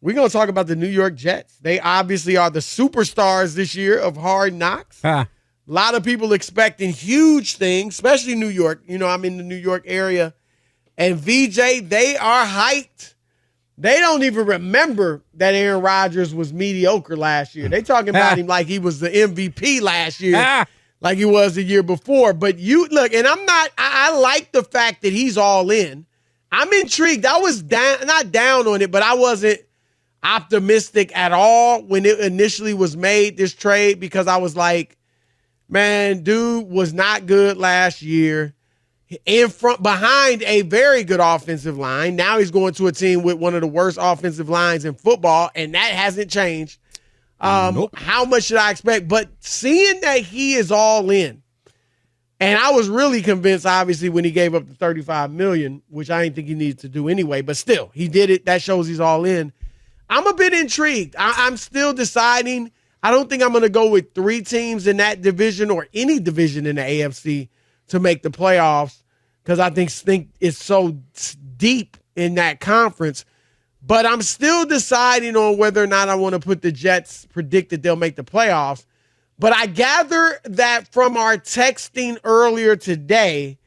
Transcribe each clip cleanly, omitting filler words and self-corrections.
we're going to talk about the New York Jets. They obviously are the superstars this year of Hard Knocks. A lot of people expecting huge things, especially New York. You know, I'm in the New York area. And VeeJay, they are hyped. They don't even remember that Aaron Rodgers was mediocre last year. They talking about him like he was the MVP last year, like he was the year before. But you look, and I like the fact that he's all in. I'm intrigued. I was not down on it, but I wasn't optimistic at all when it initially was made, this trade, because I was like, man, dude was not good last year. Behind a very good offensive line. Now he's going to a team with one of the worst offensive lines in football, and that hasn't changed. Nope. How much should I expect? But seeing that he is all in, and I was really convinced, obviously, when he gave up the $35 million, which I didn't think he needed to do anyway, but still, he did it. That shows he's all in. I'm a bit intrigued. I'm still deciding. I don't think I'm going to go with 3 teams in that division or any division in the AFC to make the playoffs, because I think it's so deep in that conference. But I'm still deciding on whether or not I want to put the Jets, predict that they'll make the playoffs. But I gather that from our texting earlier today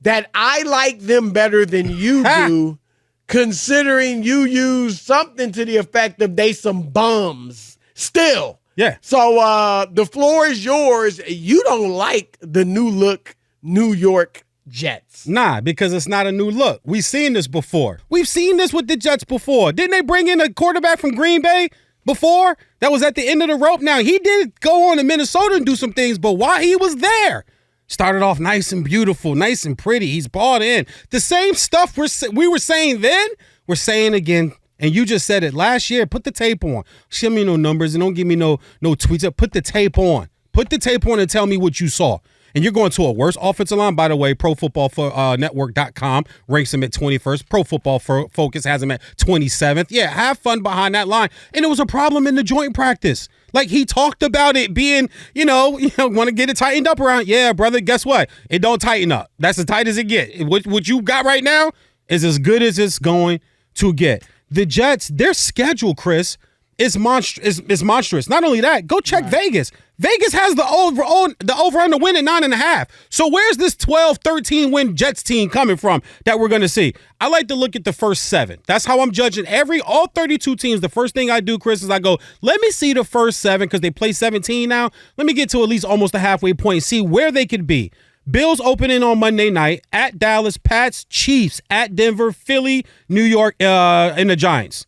that I like them better than you do, considering you use something to the effect of they some bums still. Yeah. So the floor is yours. You don't like the new look New York Jets. Nah, because it's not a new look. We've seen this before. We've seen this with the Jets before. Didn't they bring in a quarterback from Green Bay before? That was at the end of the rope. Now, he did go on to Minnesota and do some things, but while he was there, started off nice and beautiful, nice and pretty. He's bought in. The same stuff we were saying then, we're saying again. And you just said it last year. Put the tape on. Show me no numbers and don't give me no tweets. Put the tape on. Put the tape on and tell me what you saw. And you're going to a worse offensive line. By the way, ProFootballNetwork.com ranks him at 21st. Pro Football Focus has him at 27th. Yeah, have fun behind that line. And it was a problem in the joint practice. Like, he talked about it being, want to get it tightened up around. Yeah, brother, guess what? It don't tighten up. That's as tight as it get. What you got right now is as good as it's going to get. The Jets, their schedule, Chris, is monstrous. Not only that, go check Vegas. Vegas has the over on the win at 9.5. So where's this 12-13 win Jets team coming from that we're going to see? I like to look at the first 7. That's how I'm judging all 32 teams. The first thing I do, Chris, is I go, let me see the first 7 because they play 17 now. Let me get to at least almost a halfway point and see where they could be. Bills opening on Monday night at Dallas, Pats, Chiefs at Denver, Philly, New York, and the Giants.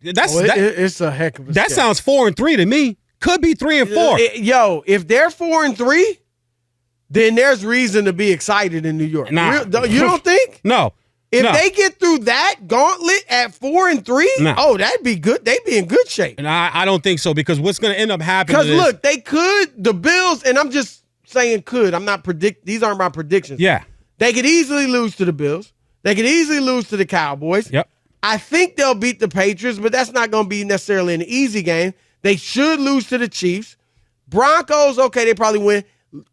It's a heck of a That sounds 4-3 to me. Could be 3-4. If they're 4-3, then there's reason to be excited in New York. Nah. You don't think? No. If they get through that gauntlet at 4-3, that'd be good. They'd be in good shape. And I don't think so, because what's going to end up happening is... Because look, the Bills, and I'm just saying could. I'm not these aren't my predictions. Yeah. They could easily lose to the Bills. They could easily lose to the Cowboys. Yep. I think they'll beat the Patriots, but that's not going to be necessarily an easy game. They should lose to the Chiefs. Broncos, okay, they probably win.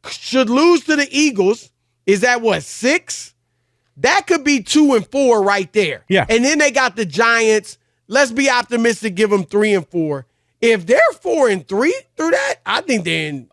Should lose to the Eagles. Is that 6? That could be 2-4 right there. Yeah. And then they got the Giants. Let's be optimistic, give them 3-4. If they're 4-3 through that, I think they're in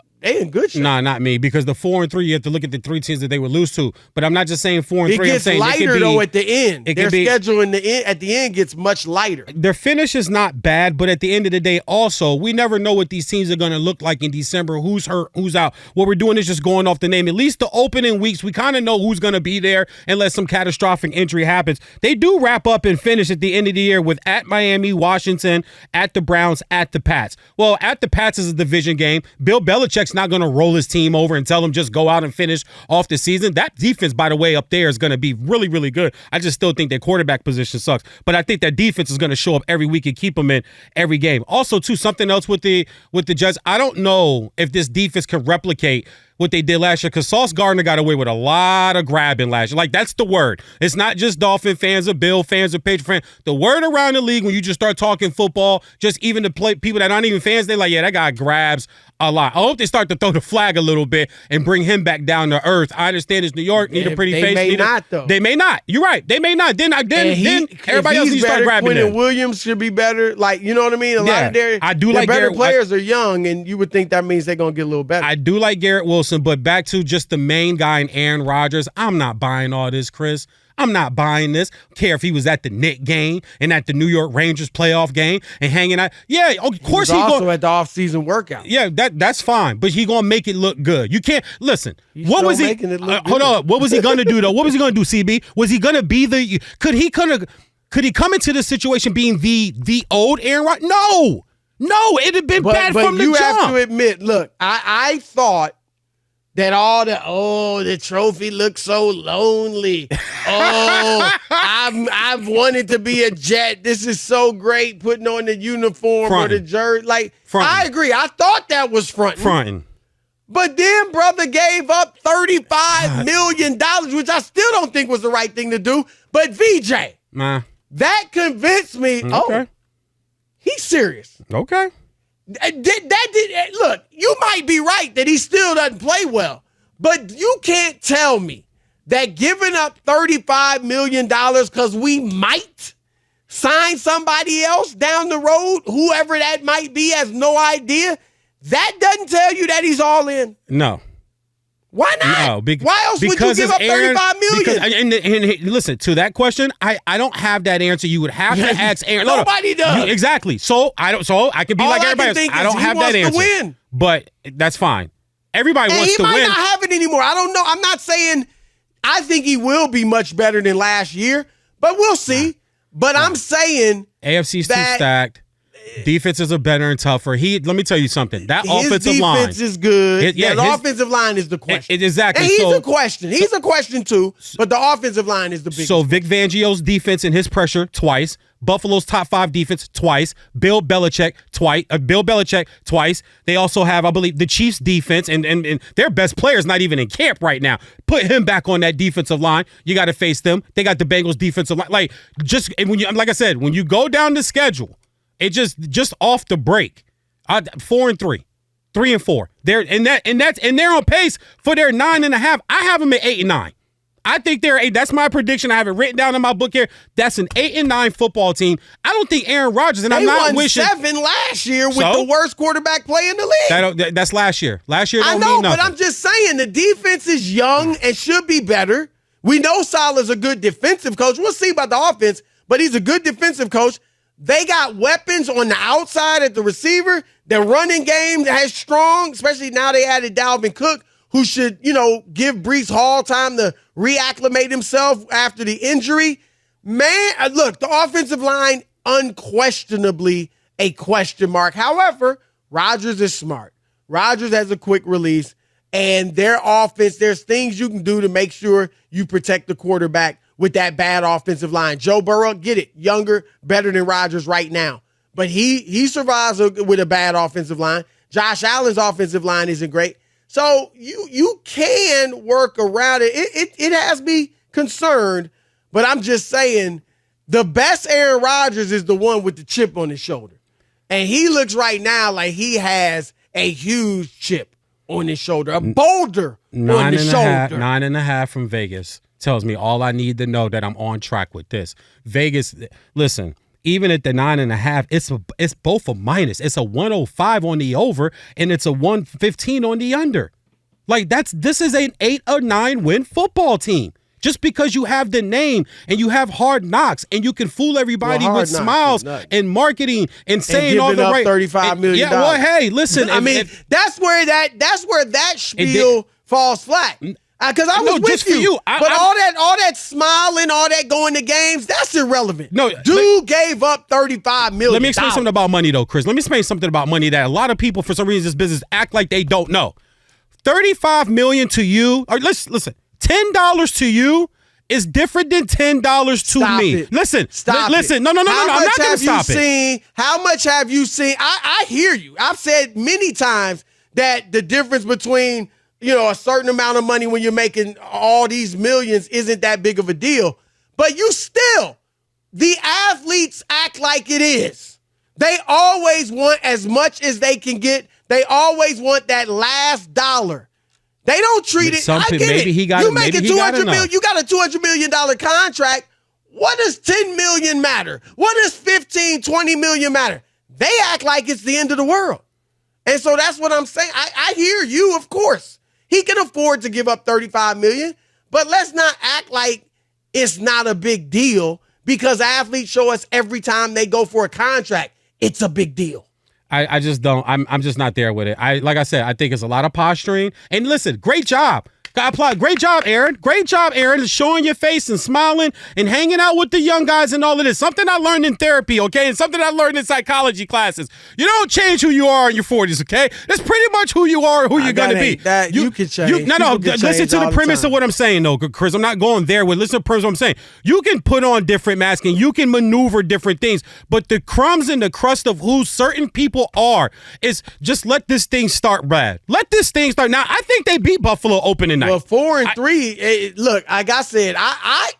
good shape. Nah, not me, because the 4-3, you have to look at the 3 teams that they would lose to. But I'm not just saying 4-3. It gets lighter, though, at the end. Their schedule at the end gets much lighter. Their finish is not bad, but at the end of the day, also, we never know what these teams are going to look like in December, who's hurt, who's out. What we're doing is just going off the name. At least the opening weeks, we kind of know who's going to be there unless some catastrophic injury happens. They do wrap up and finish at the end of the year with at Miami, Washington, at the Browns, at the Pats. Well, at the Pats is a division game. Bill Belichick's not going to roll his team over and tell them just go out and finish off the season. That defense, by the way, up there is going to be really, really good. I just still think their quarterback position sucks. But I think that defense is going to show up every week and keep them in every game. Also, too, something else with the Jets, I don't know if this defense can replicate what they did last year, because Sauce Gardner got away with a lot of grabbing last year. Like, that's the word. It's not just Dolphin fans or Bill fans or Patriot fans. The word around the league when you just start talking football, just even the people that aren't even fans, they're like, yeah, that guy grabs a lot. I hope they start to throw the flag a little bit and bring him back down to earth. I understand it's New York, need a pretty face. They may not, though. They may not. You're right. They may not. Then everybody else needs to start grabbing Quentin them. Williams should be better. Like, you know what I mean? A lot of their better players are young, and you would think that means they're going to get a little better. I do like Garrett Wilson, but back to just the main guy in Aaron Rodgers, I'm not buying all this, Chris. I'm not buying this. Care if he was at the Knicks game and at the New York Rangers playoff game and hanging out. Yeah, of course he's also at the offseason workout. Yeah, that's fine, but he's gonna make it look good. You can't listen. What was he? Hold on. What was he gonna do though? What was he gonna do? CB, was he gonna be the? Could he come into this situation being the old Aaron Rodgers? No, it'd have been bad from the jump. But you have to admit, look, I thought that the trophy looks so lonely. Oh, I've wanted to be a Jet. This is so great, putting on the uniform or the jersey. Like, I agree. I thought that was fronting. But then brother gave up $35 million, which I still don't think was the right thing to do. But VeeJay, that convinced me, he's serious. Okay. Look, you might be right that he still doesn't play well, but you can't tell me that giving up $35 million because we might sign somebody else down the road, whoever that might be, has no idea. That doesn't tell you that he's all in. No. Why not? No, why else would you give up $35 million? And listen, to that question, I don't have that answer. You would have to ask Aaron. Nobody does. Exactly. So I can be like everybody else. I don't have that answer. Win. But that's fine. Everybody wants to win. He might not have it anymore. I don't know. I'm not saying I think he will be much better than last year, but we'll see. But I'm saying AFC's too stacked. Defenses are better and tougher. Let me tell you something. That offensive line. His defense is good. The offensive line is the question. Exactly. And he's a question. He's a question too, but the offensive line is the biggest. So Vic Fangio's defense and his pressure twice. Buffalo's top 5 defense twice. Bill Belichick twice. They also have, I believe, the Chiefs defense and their best player's not even in camp right now. Put him back on that defensive line. You got to face them. They got the Bengals defensive line. Like I said, when you go down the schedule, it just off the break, 4-3, 3-4. They're they're on pace for their 9.5. I have them at 8-9. I think they're 8. That's my prediction. I have it written down in my book here. That's an 8-9 football team. I don't think Aaron Rodgers, and I'm not wishing. They won 7 last year with the worst quarterback play in the league. That's last year. Last year don't mean nothing. But I'm just saying the defense is young and should be better. We know Saleh's a good defensive coach. We'll see about the offense, but he's a good defensive coach. They got weapons on the outside at the receiver. Their running game has strong, especially now they added Dalvin Cook, who should, give Breece Hall time to reacclimate himself after the injury. Man, look, the offensive line, unquestionably a question mark. However, Rodgers is smart. Rodgers has a quick release, and their offense, there's things you can do to make sure you protect the quarterback with that bad offensive line. Joe Burrow, get it, younger, better than Rodgers right now. But he survives with a bad offensive line. Josh Allen's offensive line isn't great. So you can work around it. It has me concerned, but I'm just saying the best Aaron Rodgers is the one with the chip on his shoulder. And he looks right now like he has a huge chip on his shoulder, a boulder on his shoulder. 9.5 from Vegas tells me all I need to know that I'm on track with this. Vegas, listen, even at the 9.5, it's both a minus. It's a 105 on the over, and it's a 115 on the under. Like this is an 8 or 9 win football team. Just because you have the name and you have Hard Knocks and you can fool everybody with smiles and markeking and saying all the right $35 million. Yeah, well, hey, listen. I mean, that's where that spiel falls flat. Because I was with you. But all that smiling, all that going to games, that's irrelevant. No, Dude gave up $35 million. Let me explain something about money, though, Chris. Let me explain something about money that a lot of people, for some reason, in this business act like they don't know. $35 million to you, or listen, $10 to you is different than $10 to me. Listen. No, I'm not going to stop it. How much have you seen? I hear you. I've said many times that the difference between a certain amount of money when you're making all these millions isn't that big of a deal. But the athletes act like it is. They always want as much as they can get They always want that last dollar. They don't treat it. I get maybe it. he got you it. make Maybe it he got 200 million. enough. You got a $200 million contract. What does 10 million matter? What does 15, 20 million matter? They act like it's the end of the world. And so that's what I'm saying. I hear you, of course. He can afford to give up 35 million, but let's not act like it's not a big deal because athletes show us every time they go for a contract, it's a big deal. I just don't. I'm just not there with it. Like I said, I think it's a lot of posturing. And listen, great job. I applaud. Great job, Aaron. Great job, Aaron, showing your face and smiling and hanging out with the young guys and all of this. Something I learned in therapy, okay, and something I learned in psychology classes. You don't change who you are in your 40s, okay? That's pretty much who you are, who you're going to be. That you can change. Listen to the premise of what I'm saying, though, Chris. I'm not going there with. Listen to the premise of what I'm saying. You can put on different masks and you can maneuver different things, but the crumbs and the crust of who certain people are is just let this thing start, Brad. Let this thing start. Now, I think they beat Buffalo opening night. Well, 4-3. Look, like I said,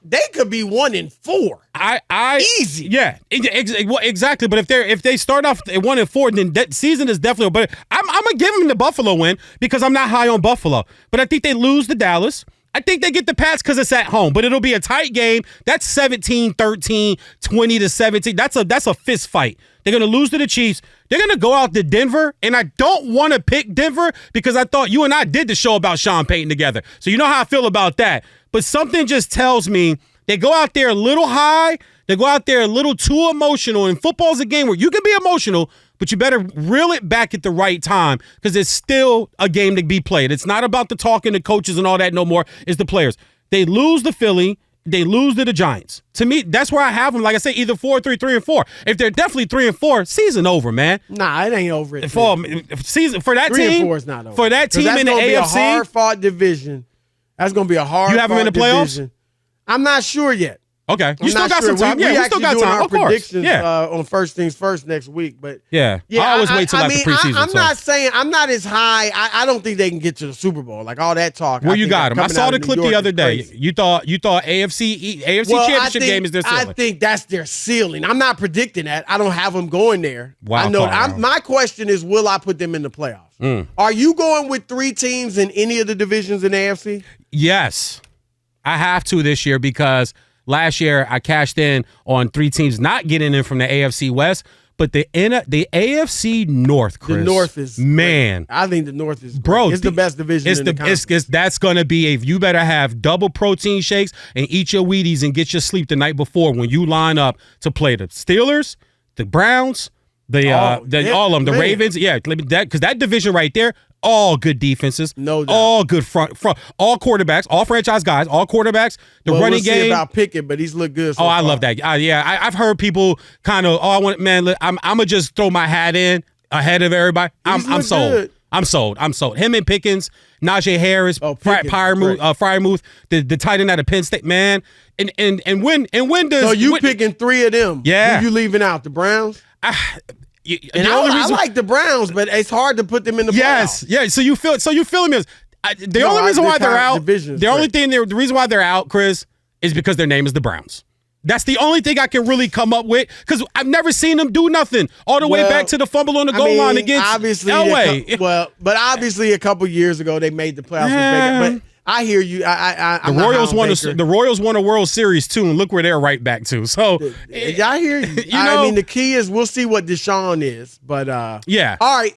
they could be 1-4. Easy. Yeah, exactly. But if they start off at 1-4, then that season is definitely. But I'm gonna give them the Buffalo win because I'm not high on Buffalo. But I think they lose to Dallas. I think they get the Pats because it's at home, but it'll be a tight game. That's 17-13, 20-17. That's a fist fight. They're going to lose to the Chiefs. They're going to go out to Denver, and I don't want to pick Denver because I thought you and I did the show about Sean Payton together. So you know how I feel about that. But something just tells me they go out there a little high. They go out there a little too emotional, and football's a game where you can be emotional, but you better reel it back at the right time because it's still a game to be played. It's not about the talking to coaches and all that no more. It's the players. They lose to Philly. They lose to the Giants. To me, that's where I have them. Like I say, either 4-3, 3-4. If they're definitely 3-4, season over, man. Nah, it ain't over. Season for that 3 team. and 4 is not over. For that team in the AFC, be a hard-fought division. That's going to be a hard. You have them in the playoffs? Division. I'm not sure yet. Okay, you still got some time. We still got doing time. Our of course. predictions Yeah. On First Things First next week, but I always wait till after preseason. I'm not saying I'm not as high. I don't think they can get to the Super Bowl. Like all that talk. Where you got them? I saw the clip the other day. You thought AFC championship game is their ceiling. I think that's their ceiling. I'm not predicting that. I don't have them going there. I know. My question is, will I put them in the playoffs? Are you going with 3 teams in any of the divisions in the AFC? Yes, I have to this year because last year I cashed in on 3 teams not getting in from the AFC West, but the AFC North, Chris. The North is man. Great. I think the North is great. It's the best division in the conference. That's going to be you better have double protein shakes and eat your Wheaties and get your sleep the night before when you line up to play the Steelers, the Browns, all of them, the Ravens. Yeah, because that division right there, all good defenses, no doubt. All good front, all quarterbacks, all franchise guys, all quarterbacks. Running we'll game. See about Pickett, but he's looked good. So I far. love that. I've heard people kind of. I'm gonna just throw my hat in ahead of everybody. I'm sold. Good. I'm sold. Him and Pickens, Najee Harris, Freiermuth, the tight end out of Penn State, man. And when does so you picking 3 of them? Yeah. Who you leaving out? The Browns. I like the Browns, but it's hard to put them in the playoffs. Yeah. So you feeling me? The only reason why they're out. The reason why they're out, Chris, is because their name is the Browns. That's the only thing I can really come up with because I've never seen them do nothing all the way back to the fumble on the goal line against Elway. But obviously a couple years ago they made the playoffs. But I hear you. The Royals won a World Series too, and look where they're right back to. So I hear you. I mean, the key is we'll see what Deshaun is, but yeah. All right.